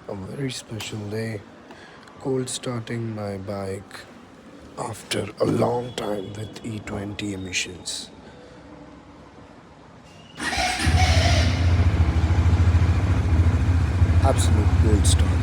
A very special day. Cold starting my bike after a long time with E20 emissions. Absolute cold start.